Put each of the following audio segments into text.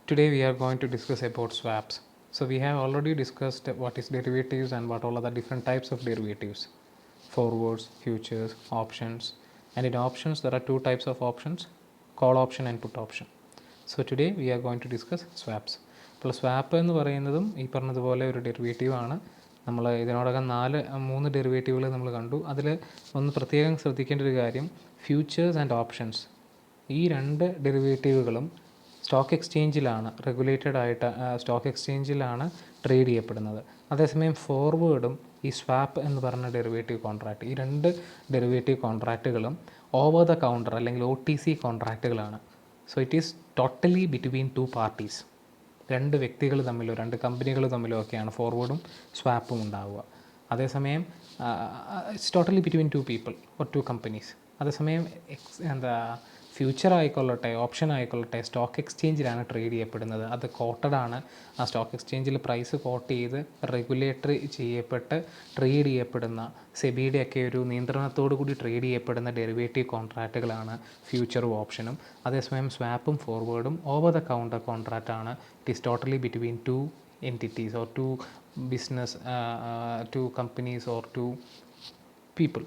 Today we are going to discuss about swaps. So we have already discussed what is derivatives and what all are the different types of derivatives. Forwards, futures, options. And in options there are two types of options, call option and put option. So today we are going to discuss swaps. അപ്പോൾ swap എന്ന് പറയുന്നതും ഈ പറഞ്ഞതുപോലെ ഒരു derivative ആണ്. നമ്മൾ ഇതിനോടകം മൂന്ന് ഡെറിവേറ്റീവുകൾ നമ്മൾ കണ്ടു. അതിൽ ഒന്ന് പ്രത്യേകം ശ്രദ്ധിക്കേണ്ട ഒരു കാര്യം, ഫ്യൂച്ചേഴ്സ് ആൻഡ് ഓപ്ഷൻസ്. ഈ രണ്ട് ഡെറിവേറ്റീവുകളും സ്റ്റോക്ക് എക്സ്ചേഞ്ചിലാണ് റെഗുലേറ്റഡ് ആയിട്ട് സ്റ്റോക്ക് എക്സ്ചേഞ്ചിലാണ് ട്രേഡ് ചെയ്യപ്പെടുന്നത്. അതേസമയം ഫോർവേഡും ഈ സ്വാപ്പ് എന്ന് പറഞ്ഞ ഡെറിവേറ്റീവ് കോൺട്രാക്റ്റ്, ഈ രണ്ട് ഡെറിവേറ്റീവ് കോൺട്രാക്റ്റുകളും ഓവർ ദ കൗണ്ടർ അല്ലെങ്കിൽ OTC കോൺട്രാക്റ്റുകളാണ്. So it is totally between two parties. രണ്ട് വ്യക്തികൾ തമ്മിലോ രണ്ട് കമ്പനികൾ തമ്മിലോ ഒക്കെയാണ് ഫോർവേഡും സ്വാപ്പും ഉണ്ടാവുക. അതേസമയം it's totally between two people or two companies. അതേസമയം ഫ്യൂച്ചർ ആയിക്കൊള്ളട്ടെ ഓപ്ഷൻ ആയിക്കൊള്ളട്ടെ സ്റ്റോക്ക് എക്സ്ചേഞ്ചിലാണ് ട്രേഡ് ചെയ്യപ്പെടുന്നത്. അത് കോട്ടഡാണ്. ആ സ്റ്റോക്ക് എക്സ്ചേഞ്ചിൽ പ്രൈസ് കോട്ട് ചെയ്ത് റെഗുലേറ്ററി ചെയ്യപ്പെട്ട് ട്രേഡ് ചെയ്യപ്പെടുന്ന സെബിയുടെയൊക്കെ ഒരു നിയന്ത്രണത്തോടു കൂടി ട്രേഡ് ചെയ്യപ്പെടുന്ന ഡെറിവേറ്റീവ് കോൺട്രാക്റ്റുകളാണ് ഫ്യൂച്ചറും ഓപ്ഷനും. അതേസമയം സ്വാപ്പും ഫോർവേഡും ഓവർ ദ കൗണ്ടർ കോൺട്രാക്റ്റാണ്. It is totally between two entities or two business, two companies or two people.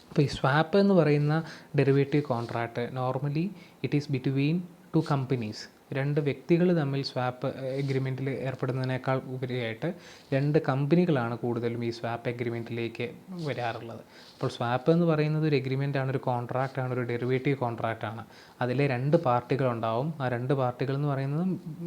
അപ്പോൾ ഈ സ്വാപ്പ് എന്ന് പറയുന്ന derivative contract normally it is between two companies. രണ്ട് വ്യക്തികൾ തമ്മിൽ സ്വാപ്പ് എഗ്രിമെൻറ്റിൽ ഏർപ്പെടുന്നതിനേക്കാൾ ഉപരിയായിട്ട് രണ്ട് കമ്പനികളാണ് കൂടുതലും ഈ സ്വാപ്പ് എഗ്രിമെൻറ്റിലേക്ക് വരാറുള്ളത്. അപ്പോൾ സ്വാപ്പ് എന്ന് പറയുന്നത് ഒരു എഗ്രിമെൻ്റാണ്, ഒരു കോൺട്രാക്റ്റാണ്, ഒരു ഡെറിവേറ്റീവ് കോൺട്രാക്റ്റാണ്. അതിലെ രണ്ട് പാർട്ടികളുണ്ടാവും. ആ രണ്ട് പാർട്ടികൾ എന്ന് പറയുന്നത്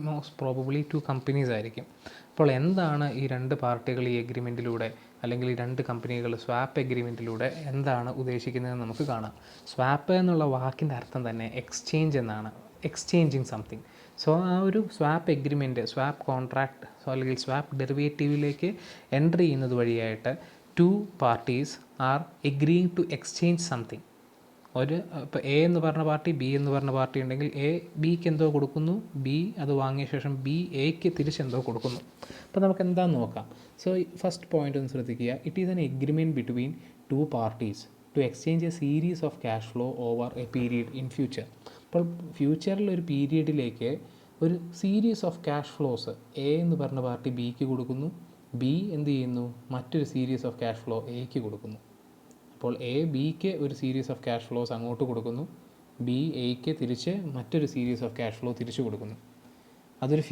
മോസ്റ്റ് പ്രോബബ്ലി ടു കമ്പനീസ് ആയിരിക്കും. അപ്പോൾ എന്താണ് ഈ രണ്ട് പാർട്ടികൾ ഈ എഗ്രിമെൻറ്റിലൂടെ അല്ലെങ്കിൽ ഈ രണ്ട് കമ്പനികൾ സ്വാപ്പ് എഗ്രിമെൻറ്റിലൂടെ എന്താണ് ഉദ്ദേശിക്കുന്നതെന്ന് നമുക്ക് കാണാം. സ്വാപ്പ് എന്നുള്ള വാക്കിൻ്റെ അർത്ഥം തന്നെ എക്സ്ചേഞ്ച് എന്നാണ്, എക്സ്ചേഞ്ചിങ് സംതിങ്. സോ ആ ഒരു സ്വാപ്പ് എഗ്രിമെൻറ്റ്, സ്വാപ്പ് കോൺട്രാക്റ്റ് അല്ലെങ്കിൽ സ്വാപ്പ് ഡെറിവേറ്റീവിലേക്ക് എൻട്രി ചെയ്യുന്നത് വഴിയായിട്ട് two parties are agreeing to exchange something. ഇപ്പോൾ എ എന്ന് പറഞ്ഞ പാർട്ടി ബി എന്ന് പറഞ്ഞ പാർട്ടി ഉണ്ടെങ്കിൽ എ ബിക്ക് എന്തോ കൊടുക്കുന്നു, ബി അത് വാങ്ങിയ ശേഷം ബി എക്ക് തിരിച്ചെന്തോ കൊടുക്കുന്നു. അപ്പോൾ നമുക്ക് എന്താണെന്ന് നോക്കാം. സോ ഫസ്റ്റ് പോയിൻ്റ് ഒന്ന് ശ്രദ്ധിക്കുക. It is an agreement between two parties to exchange a series of cash flow over a period in future. അപ്പോൾ ഫ്യൂച്ചറിൽ ഒരു പീരീഡിലേക്ക് ഒരു series of cash flows A എന്ന് പറഞ്ഞ പാർട്ടി ബിക്ക് കൊടുക്കുന്നു, ബി എന്ത് ചെയ്യുന്നു, മറ്റൊരു സീരീസ് ഓഫ് ക്യാഷ് ഫ്ലോ എക്ക് കൊടുക്കുന്നു. അപ്പോൾ എ ബിക്ക് ഒരു സീരീസ് ഓഫ് ക്യാഷ് ഫ്ലോസ് അങ്ങോട്ട് കൊടുക്കുന്നു, ബി എക്ക് തിരിച്ച് മറ്റൊരു സീരീസ് ഓഫ് ക്യാഷ് ഫ്ലോ തിരിച്ചു കൊടുക്കുന്നു. അതൊരു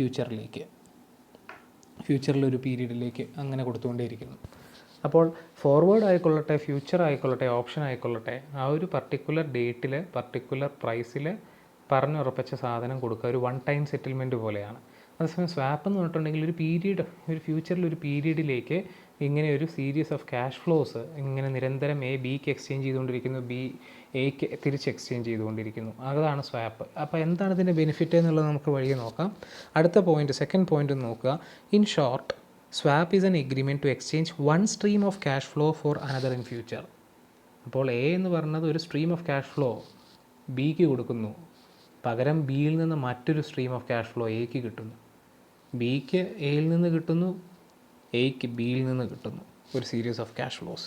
ഫ്യൂച്ചറിലൊരു പീരീഡിലേക്ക് അങ്ങനെ കൊടുത്തുകൊണ്ടേയിരിക്കുന്നു. അപ്പോൾ ഫോർവേഡ് ആയിക്കൊള്ളട്ടെ ഫ്യൂച്ചർ ആയിക്കൊള്ളട്ടെ ഓപ്ഷൻ ആയിക്കൊള്ളട്ടെ ആ ഒരു പർട്ടിക്കുലർ ഡേറ്റിൽ പർട്ടിക്കുലർ പ്രൈസിൽ പറഞ്ഞുറപ്പിച്ച സാധനം കൊടുക്കുക, ഒരു വൺ ടൈം സെറ്റിൽമെൻറ്റ് പോലെയാണ്. അതേസമയം സ്വാപ്പ് എന്ന് പറഞ്ഞിട്ടുണ്ടെങ്കിൽ ഒരു ഫ്യൂച്ചറിൽ ഒരു പീരീഡിലേക്ക് ഇങ്ങനെ ഒരു സീരീസ് ഓഫ് ക്യാഷ് ഫ്ലോസ് ഇങ്ങനെ നിരന്തരം എ ബിക്ക് എക്സ്ചേഞ്ച് ചെയ്തുകൊണ്ടിരിക്കുന്നു, ബി എക്ക് തിരിച്ച് എക്സ്ചേഞ്ച് ചെയ്തുകൊണ്ടിരിക്കുന്നു. അതാണ് സ്വാപ്പ്. അപ്പോൾ എന്താണ് ഇതിൻ്റെ ബെനിഫിറ്റ് എന്നുള്ളത് നമുക്ക് വഴിയെ നോക്കാം. അടുത്ത പോയിൻറ്റ്, സെക്കൻഡ് പോയിൻ്റ് നോക്കുക. In short, swap is an agreement to exchange one stream of cash flow for another in future. അപ്പോൾ എ എന്ന് പറഞ്ഞത് ഒരു സ്ട്രീം ഓഫ് ക്യാഷ് ഫ്ലോ ബിക്ക് കൊടുക്കുന്നു, പകരം ബിയിൽ നിന്ന് മറ്റൊരു സ്ട്രീം ഓഫ് ക്യാഷ് ഫ്ലോ എക്ക് കിട്ടുന്നു. ബിക്ക് എയിൽ നിന്ന് കിട്ടുന്നു, എക്ക് ബിയിൽ നിന്ന് കിട്ടുന്നു, ഒരു സീരീസ് ഓഫ് ക്യാഷ് ഫ്ലോസ്.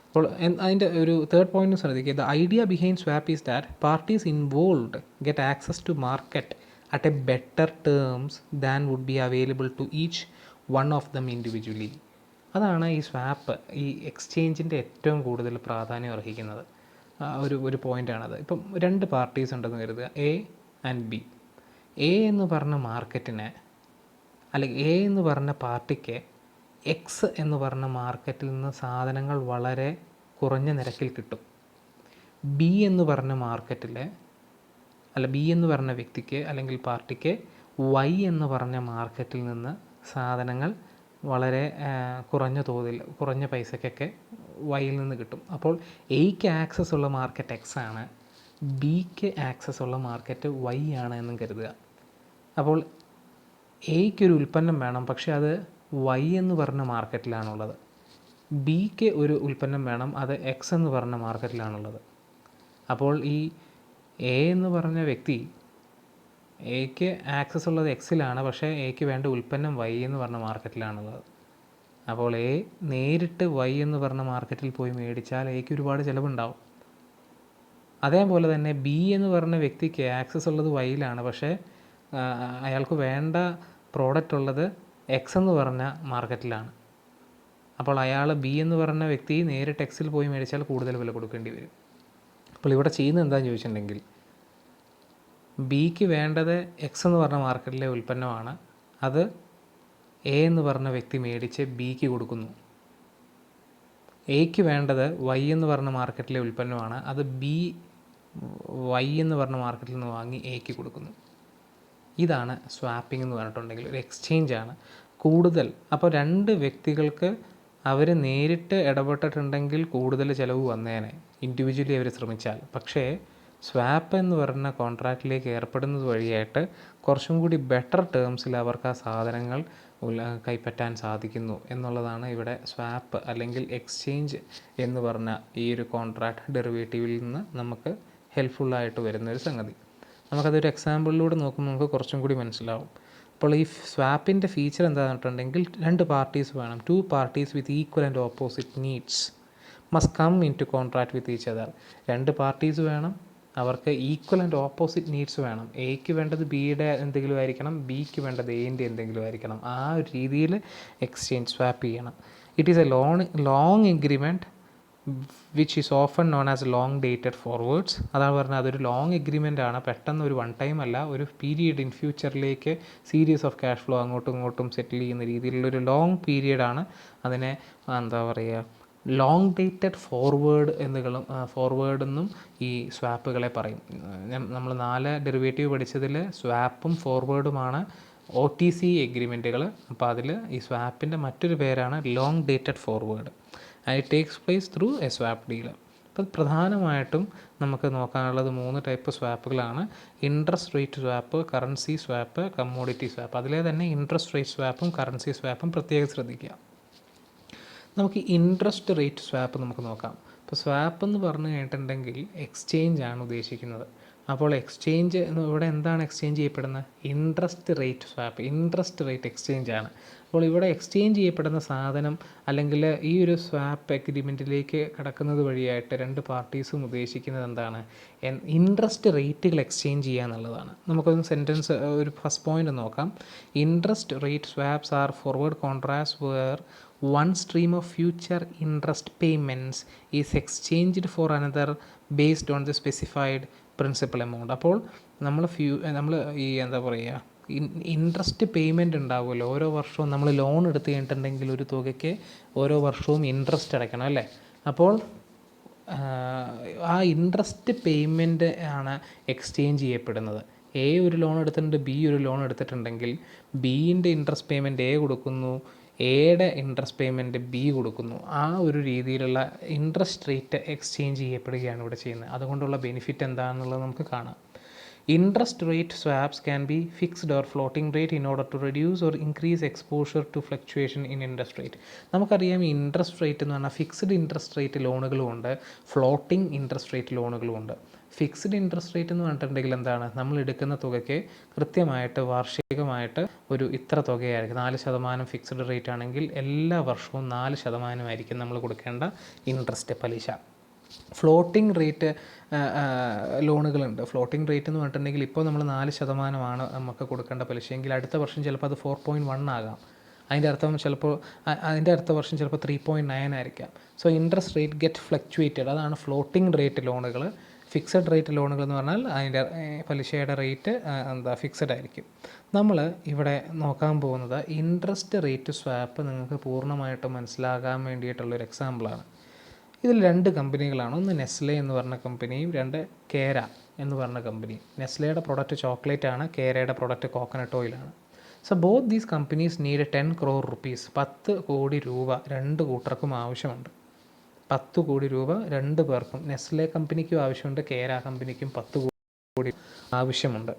അപ്പോൾ അതിൻ്റെ ഒരു തേർഡ് പോയിന്റ് ശ്രദ്ധിക്കുക. The idea behind swap is that parties involved get access to market at a better terms than would be available to each one of them individually. അതാണ് ഈ swap, ഈ എക്സ്ചേഞ്ചിൻ്റെ ഏറ്റവും കൂടുതൽ പ്രാധാന്യം അർഹിക്കുന്നത് ഒരു പോയിൻ്റാണത്. ഇപ്പം രണ്ട് പാർട്ടീസ് ഉണ്ടെന്ന് കരുതുക, എ ആൻഡ് ബി. എ എന്ന് പറഞ്ഞ മാർക്കറ്റിനെ അല്ലെങ്കിൽ എ എന്ന് പറഞ്ഞ പാർട്ടിക്ക് എക്സ് എന്ന് പറഞ്ഞ മാർക്കറ്റിൽ നിന്ന് സാധനങ്ങൾ വളരെ കുറഞ്ഞ നിരക്കിൽ കിട്ടും. ബി എന്ന് പറഞ്ഞ ബി എന്ന് പറഞ്ഞ വ്യക്തിക്ക് അല്ലെങ്കിൽ പാർട്ടിക്ക് വൈ എന്ന് പറഞ്ഞ മാർക്കറ്റിൽ നിന്ന് സാധനങ്ങൾ വളരെ കുറഞ്ഞ തോതിൽ, കുറഞ്ഞ പൈസക്കൊക്കെ വൈയിൽ നിന്ന് കിട്ടും. അപ്പോൾ എയ്ക്ക് ആക്സസ് ഉള്ള മാർക്കറ്റ് എക്സ് ആണ്, ബിക്ക് ആക്സസ് ഉള്ള മാർക്കറ്റ് വൈ ആണ് എന്നും കരുതുക. അപ്പോൾ എയ്ക്കൊരു ഉൽപ്പന്നം വേണം, പക്ഷേ അത് വൈ എന്ന് പറഞ്ഞ മാർക്കറ്റിലാണുള്ളത്. ബിക്ക് ഒരു ഉൽപ്പന്നം വേണം, അത് എക്സ് എന്ന് പറഞ്ഞ മാർക്കറ്റിലാണുള്ളത്. അപ്പോൾ ഈ എ എന്ന് പറഞ്ഞ വ്യക്തി, എക്ക് ആക്സസ് ഉള്ളത് എക്സിലാണ്, പക്ഷേ എക്ക് വേണ്ട ഉൽപ്പന്നം വൈ എന്ന് പറഞ്ഞ മാർക്കറ്റിലാണുള്ളത്. അപ്പോൾ എ നേരിട്ട് വൈ എന്ന് പറഞ്ഞ മാർക്കറ്റിൽ പോയി മേടിച്ചാൽ എക്ക് ഒരുപാട് ചിലവുണ്ടാവും. അതേപോലെ തന്നെ ബി എന്ന് പറഞ്ഞ വ്യക്തിക്ക് ആക്സസ് ഉള്ളത് വൈയിലാണ്, പക്ഷേ അയാൾക്ക് വേണ്ട പ്രോഡക്റ്റ് ഉള്ളത് എക്സ് എന്ന് പറഞ്ഞ മാർക്കറ്റിലാണ്. അപ്പോൾ അയാൾ ബി എന്ന് പറഞ്ഞ വ്യക്തി നേരിട്ട് എക്സിൽ പോയി മേടിച്ചാൽ കൂടുതൽ വില കൊടുക്കേണ്ടി വരും. അപ്പോൾ ഇവിടെ ചെയ്യുന്നത് എന്താണെന്ന് ചോദിച്ചിട്ടുണ്ടെങ്കിൽ, ബിക്ക് വേണ്ടത് എക്സ് എന്ന് പറഞ്ഞ മാർക്കറ്റിലെ ഉൽപ്പന്നമാണ്, അത് എ എന്ന് പറഞ്ഞ വ്യക്തി മേടിച്ച് ബിക്ക് കൊടുക്കുന്നു. എക്ക് വേണ്ടത് വൈ എന്ന് പറഞ്ഞ മാർക്കറ്റിലെ ഉൽപ്പന്നമാണ്, അത് ബി വൈ എന്ന് പറഞ്ഞ മാർക്കറ്റിൽ നിന്ന് വാങ്ങി എക്ക് കൊടുക്കുന്നു. ഇതാണ് സ്വാപ്പിംഗ് എന്ന് പറഞ്ഞിട്ടുണ്ടെങ്കിൽ ഒരു എക്സ്ചേഞ്ചാണ് കൂടുതൽ. അപ്പോൾ രണ്ട് വ്യക്തികൾക്ക് അവർ നേരിട്ട് ഇടപെട്ടിട്ടുണ്ടെങ്കിൽ കൂടുതൽ ചിലവ് വന്നേനെ ഇൻഡിവിജ്വലി അവർ ശ്രമിച്ചാൽ. പക്ഷേ സ്വാപ്പ് എന്ന് പറയുന്ന കോൺട്രാക്റ്റിലേക്ക് ഏർപ്പെടുന്നത് വഴിയായിട്ട് കുറച്ചും കൂടി ബെറ്റർ ടേംസിൽ അവർക്ക് ആ സാധനങ്ങൾ കൈപ്പറ്റാൻ സാധിക്കുന്നു എന്നുള്ളതാണ് ഇവിടെ സ്വാപ്പ് അല്ലെങ്കിൽ എക്സ്ചേഞ്ച് എന്ന് പറഞ്ഞ ഈ ഒരു കോൺട്രാക്റ്റ് ഡെറിവേറ്റീവിൽ നിന്ന് നമുക്ക് ഹെൽപ്ഫുള്ളായിട്ട് വരുന്നൊരു സംഗതി. നമുക്കതൊരു എക്സാമ്പിളിലൂടെ നോക്കുമ്പോൾ നമുക്ക് കുറച്ചും കൂടി മനസ്സിലാവും. അപ്പോൾ ഈ സ്വാപ്പിൻ്റെ ഫീച്ചർ എന്താണെന്ന് പറഞ്ഞിട്ടുണ്ടെങ്കിൽ, രണ്ട് പാർട്ടീസ് വേണം. 2 parties with equal and opposite needs must come into contract with each other. രണ്ട് പാർട്ടീസ് വേണം, അവർക്ക് ഈക്വൽ ആൻഡ് ഓപ്പോസിറ്റ് നീഡ്സ് വേണം. എക്ക് വേണ്ടത് ബിയുടെ എന്തെങ്കിലും ആയിരിക്കണം, ബിക്ക് വേണ്ടത് എൻ്റെ എന്തെങ്കിലും ആയിരിക്കണം. ആ ഒരു രീതിയിൽ എക്സ്ചേഞ്ച് സ്വാപ്പ് ചെയ്യണം. It is A long agreement which is often known as long dated forwards. അതാണ് പറഞ്ഞത്, അതൊരു ലോങ് എഗ്രിമെൻ്റ് ആണ്. പെട്ടെന്ന് ഒരു വൺ ടൈം അല്ല, ഒരു പീരീഡ് ഇൻ ഫ്യൂച്ചറിലേക്ക് സീരീസ് ഓഫ് ക്യാഷ് ഫ്ലോ അങ്ങോട്ടും ഇങ്ങോട്ടും സെറ്റിൽ ചെയ്യുന്ന രീതിയിലുള്ളൊരു ലോങ് പീരീഡാണ്. അതിനെ എന്താ പറയുക, ലോങ് ഡേറ്റഡ് ഫോർവേഡ് എന്നും ഈ സ്വാപ്പുകളെ പറയും. നമ്മൾ 4 ഡെറിവേറ്റീവ് പഠിച്ചതിൽ സ്വാപ്പും ഫോർവേഡുമാണ് OTC എഗ്രിമെൻറ്റുകൾ. അപ്പോൾ അതിൽ ഈ സ്വാപ്പിൻ്റെ മറ്റൊരു പേരാണ് long dated forward. It takes place through a swap deal. അപ്പോൾ പ്രധാനമായിട്ടും നമുക്ക് നോക്കാനുള്ളത് 3 ടൈപ്പ് സ്വാപ്പുകളാണ്: interest rate swap, currency swap, commodity swap. അതിലെ തന്നെ ഇൻട്രസ്റ്റ് റേറ്റ് സ്വാപ്പും കറൻസി സ്വാപ്പും പ്രത്യേകം ശ്രദ്ധിക്കുക. നമുക്ക് ഇൻട്രസ്റ്റ് റേറ്റ് സ്വാപ്പ് നമുക്ക് നോക്കാം. ഇപ്പോൾ സ്വാപ്പ് എന്ന് പറഞ്ഞു കഴിഞ്ഞിട്ടുണ്ടെങ്കിൽ എക്സ്ചേഞ്ച് ആണ് ഉദ്ദേശിക്കുന്നത്. അപ്പോൾ എക്സ്ചേഞ്ച് ഇവിടെ എന്താണ് എക്സ്ചേഞ്ച് ചെയ്യപ്പെടുന്നത്? Interest rate swap, interest rate exchange ആണ്. അപ്പോൾ ഇവിടെ എക്സ്ചേഞ്ച് ചെയ്യപ്പെടുന്ന സാധനം അല്ലെങ്കിൽ ഈ ഒരു സ്വാപ്പ് എഗ്രിമെൻറ്റിലേക്ക് കടക്കുന്നത് വഴിയായിട്ട് രണ്ട് പാർട്ടീസും ഉദ്ദേശിക്കുന്നത് എന്താണ്? ഇൻട്രസ്റ്റ് റേറ്റുകൾ എക്സ്ചേഞ്ച് ചെയ്യുക എന്നുള്ളതാണ്. നമുക്കൊരു സെൻറ്റൻസ്, ഒരു ഫസ്റ്റ് പോയിന്റ് നോക്കാം. Interest rate swaps are forward contracts where one stream of future interest payments is exchanged for another based on the specified principal amount. അപ്പോൾ നമ്മൾ ഈ എന്താ പറയുക, ഇൻട്രസ്റ്റ് പേയ്മെൻറ്റ് ഉണ്ടാവുമല്ലോ ഓരോ വർഷവും. നമ്മൾ ലോൺ എടുത്ത് കഴിഞ്ഞിട്ടുണ്ടെങ്കിൽ ഒരു തുകയ്ക്ക് ഓരോ വർഷവും ഇൻട്രസ്റ്റ് അടയ്ക്കണം അല്ലേ? അപ്പോൾ ആ ഇൻട്രസ്റ്റ് പേയ്മെൻറ്റ് ആണ് എക്സ്ചേഞ്ച് ചെയ്യപ്പെടുന്നത്. എ ഒരു ലോൺ എടുത്തിട്ടുണ്ട്, ബി ഒരു ലോൺ എടുത്തിട്ടുണ്ടെങ്കിൽ ബീൻ്റെ ഇൻട്രസ്റ്റ് പേയ്മെൻറ്റ് എ കൊടുക്കുന്നു, എയുടെ ഇൻട്രസ്റ്റ് പേയ്മെൻറ്റ് ബി കൊടുക്കുന്നു. ആ ഒരു രീതിയിലുള്ള ഇൻട്രസ്റ്റ് റേറ്റ് എക്സ്ചേഞ്ച് ചെയ്യപ്പെടുകയാണ് ഇവിടെ ചെയ്യുന്നത്. അതുകൊണ്ടുള്ള ബെനിഫിറ്റ് എന്താണെന്നുള്ളത് നമുക്ക് കാണാം. Interest rate swaps can be fixed or floating rate in order to reduce or increase exposure to fluctuation in interest rate. നമുക്കറിയാം ഈ ഇൻട്രസ്റ്റ് റേറ്റ് എന്ന് പറഞ്ഞാൽ ഫിക്സ്ഡ് ഇൻട്രസ്റ്റ് റേറ്റ് ലോണുകളും ഉണ്ട്, ഫ്ലോട്ടിംഗ് ഇൻട്രസ്റ്റ് റേറ്റ് ലോണുകളും ഉണ്ട്. ഫിക്സ്ഡ് ഇൻട്രസ്റ്റ് റേറ്റ് എന്ന് പറഞ്ഞിട്ടുണ്ടെങ്കിൽ എന്താണ്? നമ്മൾ എടുക്കുന്ന തുകയ്ക്ക് കൃത്യമായിട്ട് വാർഷികമായിട്ട് ഒരു ഇത്ര തുകയായിരിക്കും. 4% ഫിക്സ്ഡ് റേറ്റ് ആണെങ്കിൽ എല്ലാ വർഷവും 4% നമ്മൾ കൊടുക്കേണ്ട ഇൻട്രസ്റ്റ്, പലിശ. ഫ്ലോട്ടിംഗ് റേറ്റ് ലോണുകളുണ്ട്. ഫ്ലോട്ടിംഗ് റേറ്റ് എന്ന് പറഞ്ഞിട്ടുണ്ടെങ്കിൽ ഇപ്പോൾ നമ്മൾ 4% നമുക്ക് കൊടുക്കേണ്ട പലിശയെങ്കിൽ അടുത്ത വർഷം ചിലപ്പോൾ അത് 4.1 ആകാം. അതിൻ്റെ അടുത്ത വർഷം ചിലപ്പോൾ 3.9 ആയിരിക്കാം. So interest rate get fluctuated. അതാണ് ഫ്ലോട്ടിംഗ് റേറ്റ് ലോണുകൾ. ഫിക്സഡ് റേറ്റ് ലോണുകൾ എന്ന് പറഞ്ഞാൽ അതിൻ്റെ പലിശയുടെ റേറ്റ് ഫിക്സഡ് ആയിരിക്കും. നമ്മൾ ഇവിടെ നോക്കാൻ പോകുന്നത് ഇൻട്രസ്റ്റ് റേറ്റ് സ്വാപ്പ് നിങ്ങൾക്ക് പൂർണ്ണമായിട്ടും മനസ്സിലാകാൻ വേണ്ടിയിട്ടുള്ളൊരു എക്സാമ്പിളാണ്. ഇതിൽ 2 കമ്പനികളാണ്. ഒന്ന് നെസ്ലെ എന്ന് പറഞ്ഞ കമ്പനിയും 2 കേര എന്ന് പറഞ്ഞ കമ്പനിയും. നെസ്ലയുടെ പ്രൊഡക്റ്റ് ചോക്ലേറ്റ് ആണ്, കേരയുടെ പ്രൊഡക്റ്റ് കോക്കനട്ട് ഓയിലാണ്. So both these companies need 10 crore rupees. 10 കോടി രൂപ രണ്ട് കൂട്ടർക്കും ആവശ്യമുണ്ട്. 10 കോടി രൂപ 2 പേർക്കും, നെസ്ലെ കമ്പനിക്കും ആവശ്യമുണ്ട്, കേര കമ്പനിക്കും 10 കോടി ആവശ്യമുണ്ട്.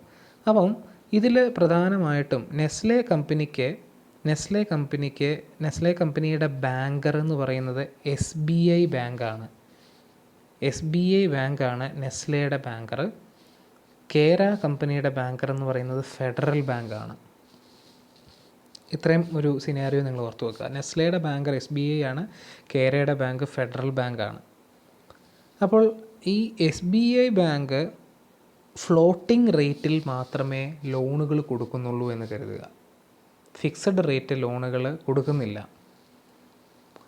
അപ്പം ഇതിൽ പ്രധാനമായിട്ടും നെസ്ലെ കമ്പനിയുടെ ബാങ്കർ എന്ന് പറയുന്നത് SBI ബാങ്കാണ്. SBI ബാങ്കാണ് നെസ്ലയുടെ ബാങ്കർ. കേര കമ്പനിയുടെ ബാങ്കർ എന്ന് പറയുന്നത് ഫെഡറൽ ബാങ്കാണ്. ഇത്രയും ഒരു സിനാരിയോ നിങ്ങൾ ഓർത്തു വെക്കുക. നെസ്ലയുടെ ബാങ്കർ SBI ആണ്, കേരയുടെ ബാങ്ക് ഫെഡറൽ ബാങ്കാണ്. അപ്പോൾ ഈ SBI ബാങ്ക് ഫ്ലോട്ടിംഗ് റേറ്റിൽ മാത്രമേ ലോണുകൾ കൊടുക്കുന്നുള്ളൂ എന്ന് കരുതുക. ഫിക്സഡ് റേറ്റ് ലോണുകൾ കൊടുക്കുന്നില്ല.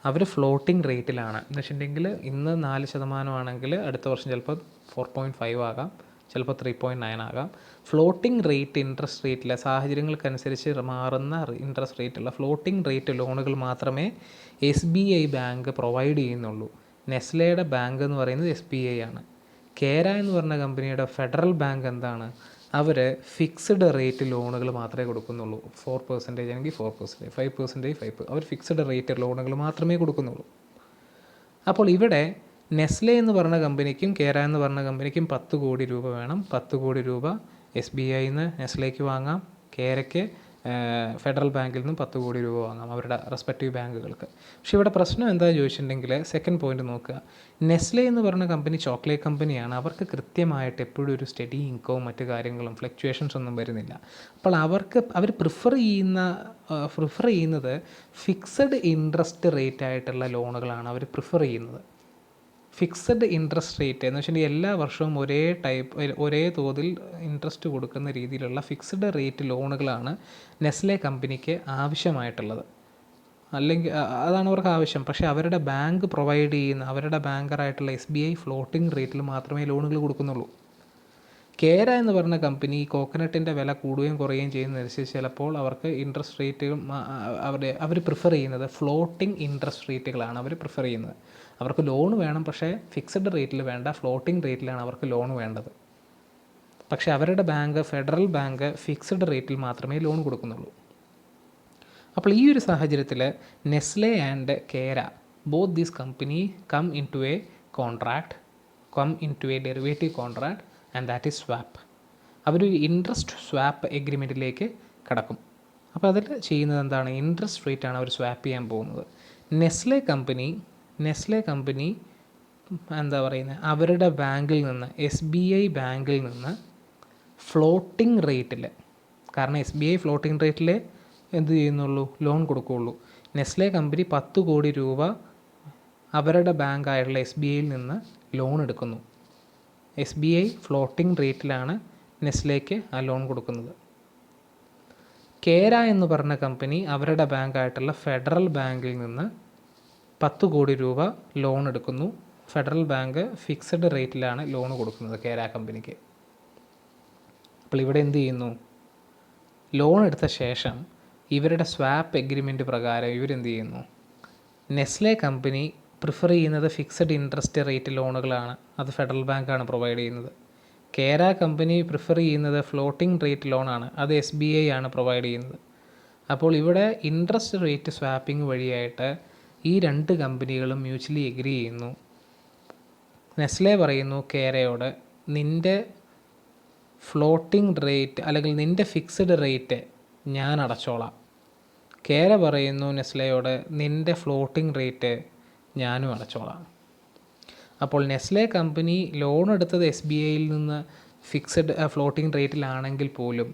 അവർ ഫ്ലോട്ടിംഗ് റേറ്റിലാണ് എന്ന് വെച്ചിട്ടുണ്ടെങ്കിൽ ഇന്ന് 4% ആണെങ്കിൽ അടുത്ത വർഷം ചിലപ്പോൾ 4.5 ആകാം, ചിലപ്പോൾ 3.9 ആകാം. ഫ്ലോട്ടിംഗ് റേറ്റ് ഇൻട്രസ്റ്റ് റേറ്റിലെ സാഹചര്യങ്ങൾക്കനുസരിച്ച് മാറുന്ന ഇൻട്രസ്റ്റ് റേറ്റുള്ള ഫ്ലോട്ടിംഗ് റേറ്റ് ലോണുകൾ മാത്രമേ SBI ബാങ്ക് പ്രൊവൈഡ് ചെയ്യുന്നുള്ളൂ. നെസ്ലയുടെ ബാങ്ക് എന്ന് പറയുന്നത് SBI ആണ്. കേര എന്ന് പറഞ്ഞ കമ്പനിയുടെ ഫെഡറൽ ബാങ്ക് എന്താണ്? അവർ ഫിക്സ്ഡ് റേറ്റ് ലോണുകൾ മാത്രമേ കൊടുക്കുന്നുള്ളൂ. 4% ആണെങ്കിൽ 4%, 5% 5%. അവർ ഫിക്സ്ഡ് റേറ്റ് ലോണുകൾ മാത്രമേ കൊടുക്കുന്നുള്ളൂ. അപ്പോൾ ഇവിടെ നെസ്ലെ എന്ന് പറഞ്ഞ കമ്പനിക്കും കേര എന്ന് പറഞ്ഞ കമ്പനിക്കും 10 കോടി രൂപ വേണം. 10 കോടി രൂപ SBIയിൽ നിന്ന് നെസ്ലേക്ക് വാങ്ങാം, കേരയ്ക്ക് ഫെഡറൽ ബാങ്കിൽ നിന്നും 10 കോടി രൂപ വാങ്ങാം, അവരുടെ റെസ്പെക്റ്റീവ് ബാങ്കുകൾക്ക്. പക്ഷേ ഇവിടെ പ്രശ്നം എന്താണെന്ന് ചോദിച്ചിട്ടുണ്ടെങ്കിൽ സെക്കൻഡ് പോയിന്റ് നോക്കുക. നെസ്ലെ എന്ന് പറഞ്ഞ കമ്പനി ചോക്ലേറ്റ് കമ്പനിയാണ്. അവർക്ക് കൃത്യമായിട്ട് എപ്പോഴും ഒരു സ്റ്റഡി ഇൻകവും മറ്റു കാര്യങ്ങളും ഫ്ലക്ച്വേഷൻസ് ഒന്നും വരുന്നില്ല. അപ്പോൾ അവർ പ്രിഫർ ചെയ്യുന്നത് ഫിക്സഡ് ഇൻട്രസ്റ്റ് റേറ്റ് ആയിട്ടുള്ള ലോണുകളാണ് അവർ പ്രിഫർ ചെയ്യുന്നത്. ഫിക്സഡ് ഇൻട്രസ്റ്റ് റേറ്റ് എന്ന് വെച്ചിട്ടുണ്ടെങ്കിൽ എല്ലാ വർഷവും ഒരേ തോതിൽ ഇൻട്രസ്റ്റ് കൊടുക്കുന്ന രീതിയിലുള്ള ഫിക്സഡ് റേറ്റ് ലോണുകളാണ് നെസ്ലെ കമ്പനിക്ക് ആവശ്യമായിട്ടുള്ളത്. അല്ലെങ്കിൽ അതാണ് അവർക്ക് ആവശ്യം. പക്ഷേ അവരുടെ ബാങ്ക് പ്രൊവൈഡ് ചെയ്യുന്ന അവരുടെ ബാങ്കറായിട്ടുള്ള SBI ഫ്ലോട്ടിംഗ് റേറ്റിൽ മാത്രമേ ലോണുകൾ കൊടുക്കുന്നുള്ളൂ. കേര എന്ന് പറഞ്ഞ കമ്പനി കോക്കനട്ടിൻ്റെ വില കൂടുകയും കുറയുകയും ചെയ്യുന്നതനുസരിച്ച് ചിലപ്പോൾ അവർക്ക് ഇൻട്രസ്റ്റ് റേറ്റുകൾ അവർ പ്രിഫർ ചെയ്യുന്നത് ഫ്ലോട്ടിംഗ് ഇൻട്രസ്റ്റ് റേറ്റുകളാണ് അവർ പ്രിഫർ ചെയ്യുന്നത്. അവർക്ക് ലോൺ വേണം, പക്ഷേ ഫിക്സഡ് റേറ്റിൽ വേണ്ട, ഫ്ലോട്ടിംഗ് റേറ്റിലാണ് അവർക്ക് ലോൺ വേണ്ടത്. പക്ഷേ അവരുടെ ബാങ്ക് ഫെഡറൽ ബാങ്ക് ഫിക്സഡ് റേറ്റിൽ മാത്രമേ ലോൺ കൊടുക്കുന്നുള്ളൂ. അപ്പോൾ ഈ ഒരു സാഹചര്യത്തിൽ Nestle and Kera both these company come into a derivative contract and that is swap. അവരൊരു ഇൻട്രസ്റ്റ് സ്വാപ്പ് എഗ്രിമെൻറ്റിലേക്ക് കടക്കും. അപ്പോൾ അതിൽ ചെയ്യുന്നത് എന്താണ്? ഇൻട്രസ്റ്റ് റേറ്റാണ് അവർ സ്വാപ്പ് ചെയ്യാൻ പോകുന്നത്. നെസ്ലെ കമ്പനി എന്താ പറയുന്നത്, അവരുടെ ബാങ്കിൽ നിന്ന് SBI ബാങ്കിൽ നിന്ന് ഫ്ലോട്ടിംഗ് റേറ്റിൽ, കാരണം SBI ഫ്ലോട്ടിംഗ് റേറ്റിൽ എന്ത് ചെയ്യുന്നുള്ളൂ? ലോൺ കൊടുക്കുകയുള്ളൂ. നെസ്ലെ കമ്പനി 10 കോടി രൂപ അവരുടെ ബാങ്കായുള്ള SBIയിൽ നിന്ന് ലോൺ എടുക്കുന്നു. SBI ഫ്ലോട്ടിംഗ് റേറ്റിലാണ് നെസ്ലേക്ക് ആ ലോൺ കൊടുക്കുന്നത്. കേര എന്ന് പറഞ്ഞ കമ്പനി അവരുടെ ബാങ്കായിട്ടുള്ള ഫെഡറൽ ബാങ്കിൽ നിന്ന് 10 കോടി രൂപ ലോൺ എടുക്കുന്നു. ഫെഡറൽ ബാങ്ക് ഫിക്സഡ് റേറ്റിലാണ് ലോൺ കൊടുക്കുന്നത് കേര കമ്പനിക്ക്. അപ്പോൾ ഇവിടെ എന്ത് ചെയ്യുന്നു? ലോൺ എടുത്ത ശേഷം ഇവരുടെ സ്വാപ്പ് എഗ്രിമെൻറ്റ് പ്രകാരം ഇവരെന്ത് ചെയ്യുന്നു? നെസ്ലെ കമ്പനി പ്രിഫർ ചെയ്യുന്നത് ഫിക്സഡ് ഇൻട്രസ്റ്റ് റേറ്റ് ലോണുകളാണ്, അത് ഫെഡറൽ ബാങ്കാണ് പ്രൊവൈഡ് ചെയ്യുന്നത്. കേര കമ്പനി പ്രിഫർ ചെയ്യുന്നത് ഫ്ലോട്ടിംഗ് റേറ്റ് ലോണാണ്, അത് SBI ആണ് പ്രൊവൈഡ് ചെയ്യുന്നത്. അപ്പോൾ ഇവിടെ ഇൻട്രസ്റ്റ് റേറ്റ് സ്വാപ്പിംഗ് വഴിയായിട്ട് ഈ രണ്ട് കമ്പനികളും മ്യൂച്വലി എഗ്രി ചെയ്യുന്നു. നെസ്ലെ പറയുന്നു കേരയോട്, നിൻ്റെ ഫ്ലോട്ടിംഗ് റേറ്റ് അല്ലെങ്കിൽ നിൻ്റെ ഫിക്സഡ് റേറ്റ് ഞാൻ അടച്ചോളാം. കേര പറയുന്നു നെസ്ലെയോട്, നിൻ്റെ ഫ്ലോട്ടിംഗ് റേറ്റ് ഞാനും അടച്ചോളാം. അപ്പോൾ നെസ്ലെ കമ്പനി ലോൺ എടുത്തത് SBIയിൽ നിന്ന് ഫിക്സഡ് ഫ്ലോട്ടിംഗ് റേറ്റിലാണെങ്കിൽ പോലും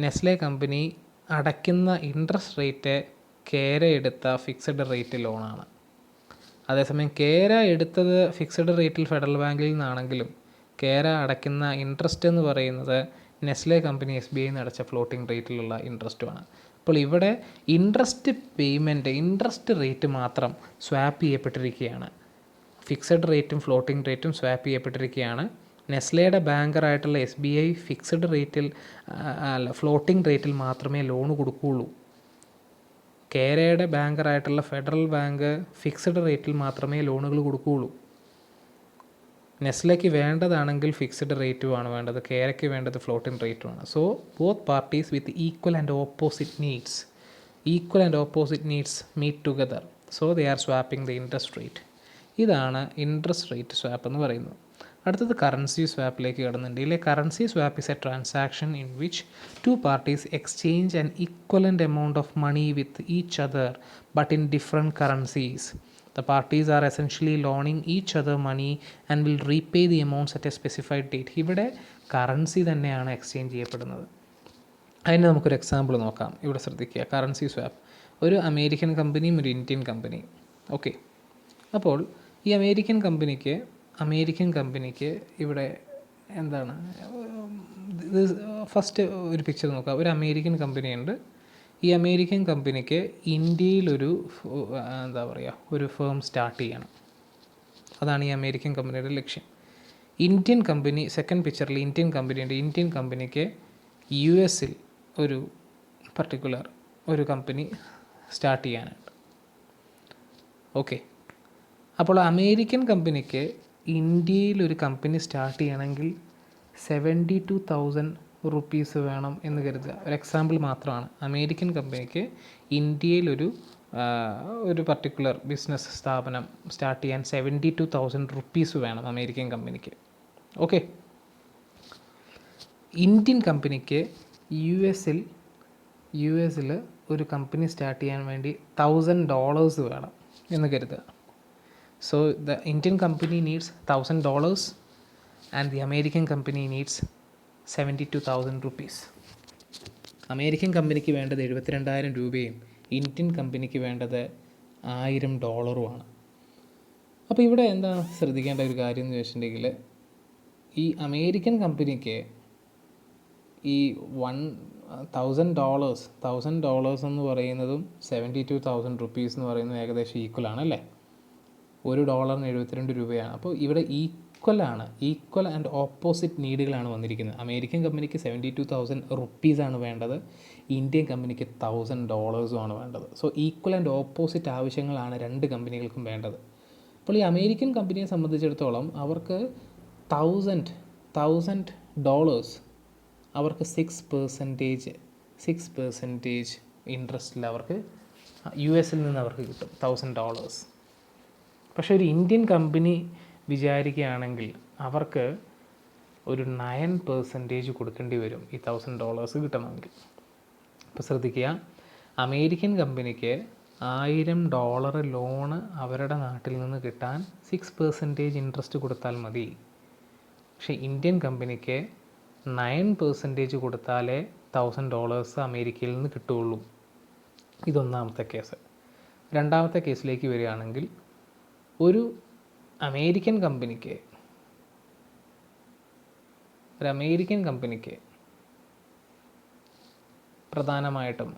നെസ്ലെ കമ്പനി അടയ്ക്കുന്ന ഇൻട്രസ്റ്റ് റേറ്റ് കേര എടുത്ത ഫിക്സഡ് റേറ്റ് ലോണാണ്. അതേസമയം കേര എടുത്തത് ഫിക്സഡ് റേറ്റിൽ ഫെഡറൽ ബാങ്കിൽ നിന്നാണെങ്കിലും കേര അടയ്ക്കുന്ന ഇൻട്രസ്റ്റ് എന്ന് പറയുന്നത് നെസ്ലെ കമ്പനി SBIയിൽ നിന്ന് അടച്ച ഫ്ലോട്ടിംഗ് റേറ്റിലുള്ള ഇൻട്രസ്റ്റുമാണ്. അപ്പോൾ ഇവിടെ ഇൻട്രസ്റ്റ് റേറ്റ് മാത്രം സ്വാപ്പ് ചെയ്യപ്പെട്ടിരിക്കുകയാണ്. ഫിക്സഡ് റേറ്റും ഫ്ലോട്ടിംഗ് റേറ്റും സ്വാപ്പ് ചെയ്യപ്പെട്ടിരിക്കുകയാണ്. നെസ്ലയുടെ ബാങ്കറായിട്ടുള്ള SBI ഫിക്സഡ് റേറ്റിൽ ഫ്ലോട്ടിംഗ് റേറ്റിൽ മാത്രമേ ലോൺ കൊടുക്കുകയുള്ളൂ. കേരയുടെ ബാങ്കറായിട്ടുള്ള ഫെഡറൽ ബാങ്ക് ഫിക്സഡ് റേറ്റിൽ മാത്രമേ ലോണുകൾ കൊടുക്കുകയുള്ളൂ. നെസ്ലയ്ക്ക് വേണ്ടതാണെങ്കിൽ ഫിക്സഡ് റേറ്റുമാണ് വേണ്ടത്, കേരയ്ക്ക് വേണ്ടത് ഫ്ലോട്ടിംഗ് റേറ്റുമാണ്. So both parties with equal and opposite needs meet together. So they are swapping the interest rate. ഇതാണ് ഇൻട്രസ്റ്റ് റേറ്റ് സ്വാപ്പ് എന്ന് പറയുന്നത്. അടുത്തത് കറൻസി സ്വാപ്പിലേക്ക് കടന്നുണ്ട്. ഇതിലെ currency swap is a transaction in which two parties exchange an equivalent amount of money with each other but in different currencies. The parties are essentially loaning each other money and will repay the amounts at a specified date. ഇവിടെ currency തന്നെയാണ് exchange ചെയ്യപ്പെടുന്നത്. അതിന് നമുക്കൊരു example നോക്കാം. ഇവിടെ ശ്രദ്ധിക്കുക, currency swap. ഒരു American കമ്പനിയും ഒരു ഇന്ത്യൻ കമ്പനിയും. ഓക്കെ, അപ്പോൾ ഈ അമേരിക്കൻ കമ്പനിക്ക് ഇവിടെ എന്താണ് ഇത് ഫസ്റ്റ് ഒരു പിക്ചർ നോക്കാം. ഒരു അമേരിക്കൻ കമ്പനിയുണ്ട്. ഈ അമേരിക്കൻ കമ്പനിക്ക് ഇന്ത്യയിലൊരു എന്താ പറയുക ഒരു ഫേം സ്റ്റാർട്ട് ചെയ്യണം. അതാണ് ഈ അമേരിക്കൻ കമ്പനിയുടെ ലക്ഷ്യം. ഇന്ത്യൻ കമ്പനി, സെക്കൻഡ് പിക്ചറിൽ ഇന്ത്യൻ കമ്പനിയുണ്ട്. ഇന്ത്യൻ കമ്പനിക്ക് യു എസിൽ ഒരു പർട്ടിക്കുലർ ഒരു കമ്പനി സ്റ്റാർട്ട് ചെയ്യാനുണ്ട്. ഓക്കെ, അപ്പോൾ അമേരിക്കൻ കമ്പനിക്ക് ഇന്ത്യയിൽ ഒരു കമ്പനി സ്റ്റാർട്ട് ചെയ്യണമെങ്കിൽ 72,000 റുപ്പീസ് വേണം എന്ന് കരുതുക. ഒരു എക്സാമ്പിൾ മാത്രമാണ്. അമേരിക്കൻ കമ്പനിക്ക് ഇന്ത്യയിലൊരു ഒരു പർട്ടിക്കുലർ ബിസിനസ് സ്ഥാപനം സ്റ്റാർട്ട് ചെയ്യാൻ 72,000 റുപ്പീസ് വേണം അമേരിക്കൻ കമ്പനിക്ക്. ഓക്കെ, ഇന്ത്യൻ കമ്പനിക്ക് യു എസിൽ ഒരു കമ്പനി സ്റ്റാർട്ട് ചെയ്യാൻ വേണ്ടി $1,000 വേണം എന്ന് കരുതുക. So the Indian company needs $1,000 and the American company needs 72,000 rupees. American കമ്പനിക്ക് വേണ്ടത് 72,000 രൂപയും ഇന്ത്യൻ കമ്പനിക്ക് വേണ്ടത് $1,000 അപ്പോൾ ഇവിടെ എന്താ ശ്രദ്ധിക്കേണ്ട ഒരു കാര്യം എന്ന് വെച്ചിട്ടുണ്ടെങ്കിൽ, ഈ അമേരിക്കൻ കമ്പനിക്ക് ഈ $1,000 എന്ന് പറയുന്നതും 72,000 റുപ്പീസ് എന്ന് പറയുന്നതും ഏകദേശം ഈക്വലാണ് അല്ലേ? $1 72 രൂപയാണ്. അപ്പോൾ ഇവിടെ ഈക്വൽ ആൻഡ് ഓപ്പോസിറ്റ് നീഡുകളാണ് വന്നിരിക്കുന്നത്. അമേരിക്കൻ കമ്പനിക്ക് 72,000 റുപ്പീസാണ് വേണ്ടത്, ഇന്ത്യൻ കമ്പനിക്ക് $1,000 വേണ്ടത്. സോ ഈക്വൽ ആൻഡ് ഓപ്പോസിറ്റ് ആവശ്യങ്ങളാണ് രണ്ട് കമ്പനികൾക്കും വേണ്ടത്. അപ്പോൾ ഈ അമേരിക്കൻ കമ്പനിയെ സംബന്ധിച്ചിടത്തോളം അവർക്ക് $1,000 അവർക്ക് 6% ഇൻട്രസ്റ്റിൽ അവർക്ക് യു എസിൽ നിന്ന് അവർക്ക് കിട്ടും $1,000. പക്ഷേ ഒരു ഇന്ത്യൻ കമ്പനി വിചാരിക്കുകയാണെങ്കിൽ അവർക്ക് ഒരു 9% കൊടുക്കേണ്ടി വരും ഈ $1,000 കിട്ടണമെങ്കിൽ. അപ്പോൾ ശ്രദ്ധിക്കുക, അമേരിക്കൻ കമ്പനിക്ക് $1,000 ലോണ് അവരുടെ നാട്ടിൽ നിന്ന് കിട്ടാൻ 6% ഇൻട്രസ്റ്റ് കൊടുത്താൽ മതി. പക്ഷേ ഇന്ത്യൻ കമ്പനിക്ക് 9% കൊടുത്താലേ $1,000 അമേരിക്കയിൽ നിന്ന് കിട്ടുകയുള്ളൂ. ഇതൊന്നാമത്തെ കേസ്. രണ്ടാമത്തെ കേസിലേക്ക് വരികയാണെങ്കിൽ, ഒരു അമേരിക്കൻ കമ്പനിക്ക് പ്രധാനമായിട്ടും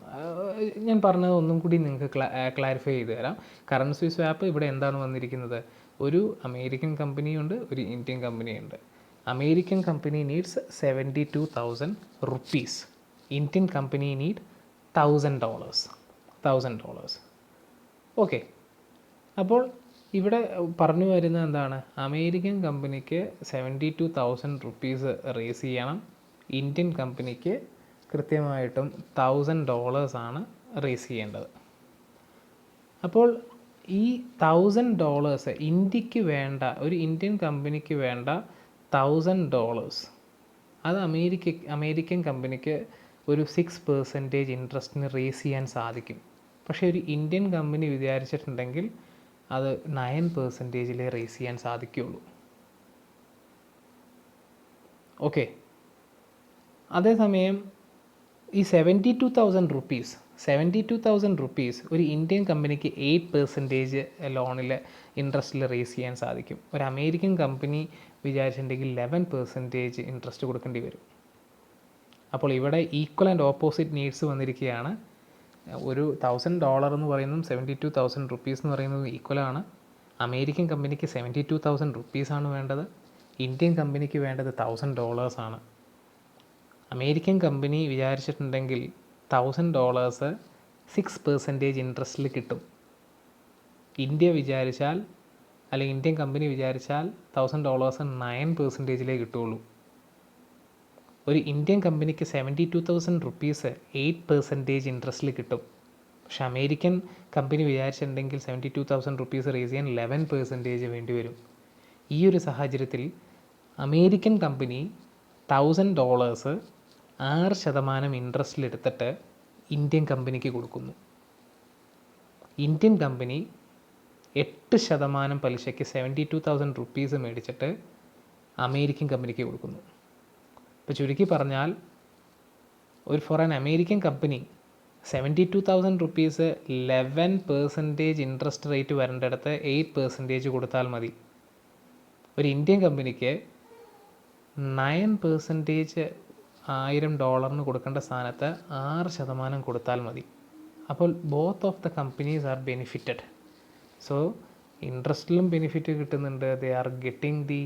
ഞാൻ പറഞ്ഞത് ഒന്നും കൂടി നിങ്ങൾക്ക് ക്ലാരിഫൈ ചെയ്ത് തരാം. കറൻസി സ്വാപ്പ് ഇവിടെ എന്താണ് വന്നിരിക്കുന്നത്? ഒരു അമേരിക്കൻ കമ്പനിയുണ്ട്, ഒരു ഇന്ത്യൻ കമ്പനിയുണ്ട്. American company needs 72,000 rupees, Indian company need $1,000. Okay, അപ്പോൾ ഇവിടെ പറഞ്ഞു വരുന്നത് എന്താണ്? അമേരിക്കൻ കമ്പനിക്ക് 72,000 റുപ്പീസ് റേസ് ചെയ്യണം, ഇന്ത്യൻ കമ്പനിക്ക് കൃത്യമായിട്ടും $1,000 ആണ് റേസ് ചെയ്യേണ്ടത്. അപ്പോൾ ഈ $1,000 ഇന്ത്യക്ക് വേണ്ട, ഒരു ഇന്ത്യൻ കമ്പനിക്ക് വേണ്ട $1,000 അത് അമേരിക്കൻ കമ്പനിക്ക് ഒരു 6% ഇൻട്രസ്റ്റിന് റേസ് ചെയ്യാൻ സാധിക്കും. പക്ഷേ ഒരു ഇന്ത്യൻ കമ്പനി വിചാരിച്ചിട്ടുണ്ടെങ്കിൽ അത് 9% റേസ് ചെയ്യാൻ സാധിക്കുകയുള്ളൂ. ഓക്കെ, അതേസമയം ഈ 72,000 റുപ്പീസ് ഒരു ഇന്ത്യൻ കമ്പനിക്ക് 8% ലോണിൽ ഇൻട്രസ്റ്റിൽ റേസ് ചെയ്യാൻ സാധിക്കും. ഒരു അമേരിക്കൻ കമ്പനി വിചാരിച്ചിട്ടുണ്ടെങ്കിൽ 11% ഇൻട്രസ്റ്റ് കൊടുക്കേണ്ടി വരും. അപ്പോൾ ഇവിടെ ഈക്വൽ ആൻഡ് ഓപ്പോസിറ്റ് നീഡ്സ് വന്നിരിക്കുകയാണ്. ഒരു $1,000 എന്ന് പറയുന്നതും 72,000 റുപ്പീസ് എന്ന് പറയുന്നതും ഈക്വലാണ്. അമേരിക്കൻ കമ്പനിക്ക് 72,000 റുപ്പീസാണ് വേണ്ടത്, ഇന്ത്യൻ കമ്പനിക്ക് വേണ്ടത് $1,000 ആണ്. അമേരിക്കൻ കമ്പനി വിചാരിച്ചിട്ടുണ്ടെങ്കിൽ $1,000 6% ഇൻട്രസ്റ്റിൽ കിട്ടും. ഇന്ത്യൻ കമ്പനി വിചാരിച്ചാൽ $1,000 9% കിട്ടുകയുള്ളൂ. ഒരു ഇന്ത്യൻ കമ്പനിക്ക് 72,000 റുപ്പീസ് 8% ഇൻട്രസ്റ്റിൽ കിട്ടും. പക്ഷെ അമേരിക്കൻ കമ്പനി വിചാരിച്ചിട്ടുണ്ടെങ്കിൽ 72,000 റുപ്പീസ് റേസ് ചെയ്യാൻ 11% വേണ്ടി വരും. ഈ ഒരു സാഹചര്യത്തിൽ അമേരിക്കൻ കമ്പനി $1,000 6% ഇൻട്രസ്റ്റിലെടുത്തിട്ട് ഇന്ത്യൻ കമ്പനിക്ക് കൊടുക്കുന്നു. ഇന്ത്യൻ കമ്പനി 8% പലിശയ്ക്ക് 72,000 റുപ്പീസ് മേടിച്ചിട്ട് അമേരിക്കൻ കമ്പനിക്ക് കൊടുക്കുന്നു. ഇപ്പോൾ ചുരുക്കി പറഞ്ഞാൽ, for an American company 72,000 rupees 11% interest rate വരേണ്ടടുത്ത് 8% കൊടുത്താൽ മതി. ഒരു ഇന്ത്യൻ കമ്പനിക്ക് 9% $1000 കൊടുക്കേണ്ട സ്ഥാനത്ത് 6% കൊടുത്താൽ മതി. അപ്പോൾ both of the companies are benefited. So ഇൻട്രസ്റ്റിലും ബെനിഫിറ്റ് കിട്ടുന്നുണ്ട്. They are getting the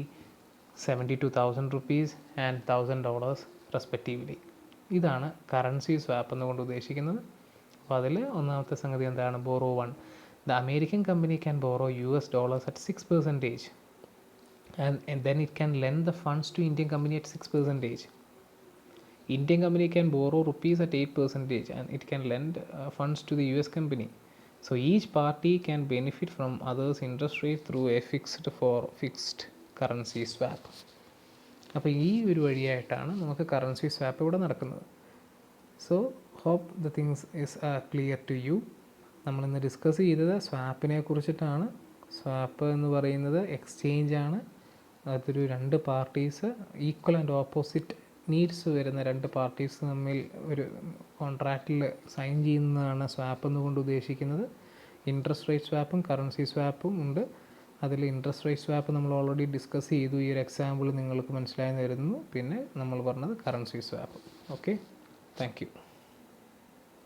72,000 rupees and $1,000 respectively. ഇതാണ് കറൻസി സ്വാപ്പ് എന്നുകൊണ്ട് ഉദ്ദേശിക്കുന്നത്. അപ്പോൾ അതിൽ ഒന്നാമത്തെ സംഗതി എന്താണ്? Borrow 1. The American company can borrow $US at 6%, and then it can lend the funds to Indian company at 6%. Indian company can borrow rupees at 8%, and it can lend funds to the US company. So each party can benefit from others' interest rate through a fixed currency swap. അപ്പോൾ ഈ ഒരു വഴിയായിട്ടാണ് നമുക്ക് currency swap ഇവിടെ നടക്കുന്നത്. So hope the things is clear to you. നമ്മളിന്ന് discuss ചെയ്തത് സ്വാപ്പിനെ കുറിച്ചിട്ടാണ്. സ്വാപ്പ് എന്ന് പറയുന്നത് എക്സ്ചേഞ്ച് ആണ്. അതൊരു രണ്ട് parties, equal and opposite needs വരുന്ന രണ്ട് പാർട്ടീസ് തമ്മിൽ ഒരു കോൺട്രാക്റ്റിൽ സൈൻ ചെയ്യുന്നതാണ് സ്വാപ്പ് എന്നുകൊണ്ട് ഉദ്ദേശിക്കുന്നത്. ഇൻട്രസ്റ്റ് റേറ്റ് സ്വാപ്പും കറൻസി സ്വാപ്പും ഉണ്ട്. അതിൽ ഇൻട്രസ്റ്റ് റേറ്റ് സ്വാപ്പ് നമ്മൾ ഓൾറെഡി ഡിസ്കസ് ചെയ്തു. ഈ ഒരു എക്സാമ്പിൾ നിങ്ങൾക്ക് മനസ്സിലായെന്ന് കരുതുന്നു. പിന്നെ നമ്മൾ പറഞ്ഞത് currency swap. Okay, thank you.